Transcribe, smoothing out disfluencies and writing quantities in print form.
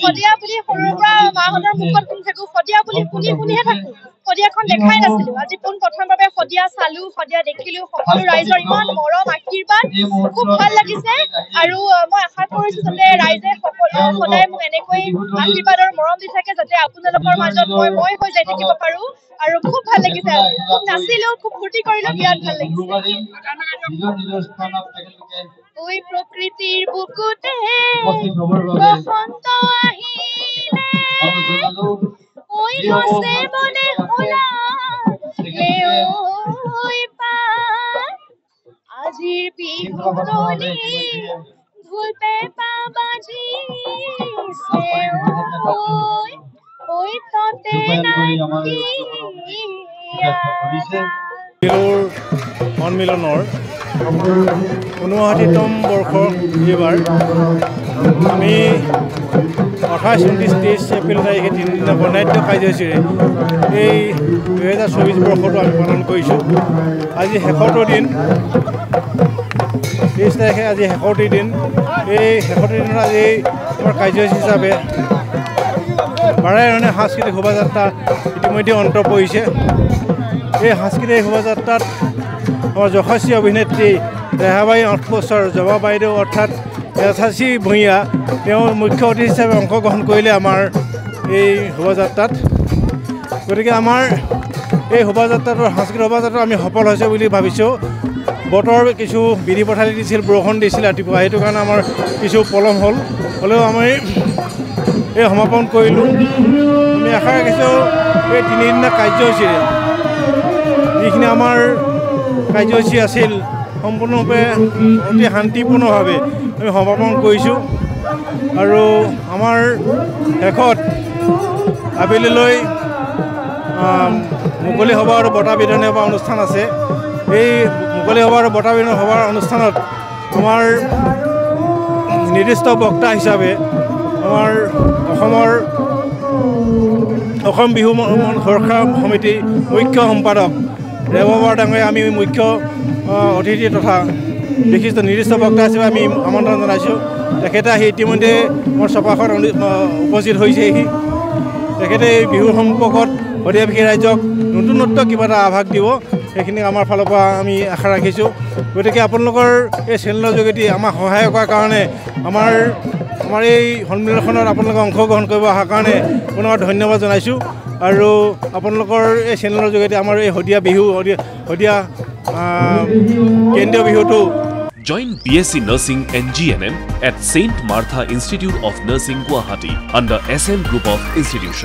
শদিয়া বুলি সৰুৰ পৰা মাহঁতৰ মুখত শুনি থাকো শদিয়া বুলি শুনিহে থাকো শদিয়াখন দেখাই নাছিলো আজি পোন প্ৰথমভাৱে শদিয়া চালো শদিয়া দেখিলো সকলো ৰাইজৰ ইমান মৰম আশীৰ্বাদ খুব ভাল লাগিছে আৰু মই আশা কৰিছো যাতে ৰাইজে সদায় মোক এনেকৈ আশীৰ্বাদৰ মৰম দি থাকে যাতে আপোনালোকৰ মাজত মই হৈ যাই থাকিব পাৰো আৰু খুব ভাল লাগিছে খুব নাচিলো খুব ফূৰ্তি কৰিলো বিৰাট ভাল লাগিছে ওই প্ৰকৃতিৰ বুকুতে বসন্ত আহিলে ওই গছে বনে হোলা ওই পাত আজিৰ বিহুতলি ঢোল পেঁপা বাজিছে ওই ততে নাচি সন্মিলনৰ 59তম বৰ্ষ এইবাৰ আমি 28-29 এপ্ৰিল তাৰিখে তিনিদিনীয়া বৰ্ণাঢ্য কাৰ্যসূচীৰে এই 2024 বৰ্ষটো আমি পালন কৰিছোঁ আজি শেষৰটো দিন 23 তাৰিখে আজি শেষৰটো দিন এই শেষৰটো দিনত আজি আমাৰ কাৰ্যসূচী হিচাপে বাৰেৰহণীয়া সাংস্কৃতিক শোভাযাত্ৰা ইতিমধ্যে অন্ত পৰিছে এই সাংস্কৃতিক শোভাযাত্ৰাত আমাৰ যশস্বী অভিনেত্ৰী ৰেহাবাই 8 বছৰ জবা বাইদেউ অৰ্থাৎ এছাচি ভূঞা তেওঁ মুখ্য অতিথি হিচাপে অংশগ্ৰহণ কৰিলে আমাৰ এই শোভাযাত্ৰাত গতিকে আমাৰ এই শোভাযাত্ৰাটো সাংস্কৃতিক শোভাযাত্ৰা আমি সফল হৈছে বুলি ভাবিছোঁ বতৰ কিছু বিধি পথালি দিছিল বৰষুণ দিছিল ৰাতিপুৱা সেইটো কাৰণে আমাৰ কিছু পলম হ'লেও আমি এই সমাপন কৰিলোঁ আমি আশা ৰাখিছোঁ এই তিনিদিনীয়া কাৰ্যসূচীৰে যিখিনি আমাৰ কাৰ্যসূচী আছিল সম্পূৰ্ণৰূপে অতি শান্তিপূৰ্ণভাৱে আমি সমাপন কৰিছোঁ আৰু আমাৰ শেষত আবেলিলৈ মুকলি সভা আৰু বঁটা বিতৰণী সভা অনুষ্ঠান আছে এই মুকলি সভা আৰু বঁটা বিতৰণী সভাৰ অনুষ্ঠানত আমাৰ নিৰ্দিষ্ট বক্তা হিচাপে আমাৰ অসম বিহু সুৰক্ষা সমিতি মুখ্য সম্পাদক ৰেৱবাৰ ডাঙৰীয়া আমি মুখ্য অতিথি তথা বিশিষ্ট নিৰ্দিষ্ট বক্তা হিচাপে আমি আমন্ত্ৰণ জনাইছোঁ তেখেতে আহি ইতিমধ্যে মোৰ চপাখত উপস্থিত হৈছেহি তেখেতে এই বিহুৰ সম্পৰ্কত শদিয়াবাসী ৰাইজক নতুনত্ব কিবা এটা আভাস দিব সেইখিনি আমাৰ ফালৰ পৰা আমি আশা ৰাখিছোঁ গতিকে আপোনালোকৰ এই চেনেলৰ যোগেদি আমাক সহায় কৰাৰ কাৰণে আমাৰ এই সন্মিলনখনত আপোনালোকে অংশগ্ৰহণ কৰিব অহাৰ কাৰণে পুনৰ ধন্যবাদ জনাইছোঁ আৰু আপোনালোকৰ এই চেনেলৰ যোগেদি আমাৰ এই শদিয়া বিহু শদিয়া কেন্দ্ৰীয় বিহুটো Join BSc Nursing and GNM at St. Martha Institute of Nursing Guwahati under SM Group of Institutions.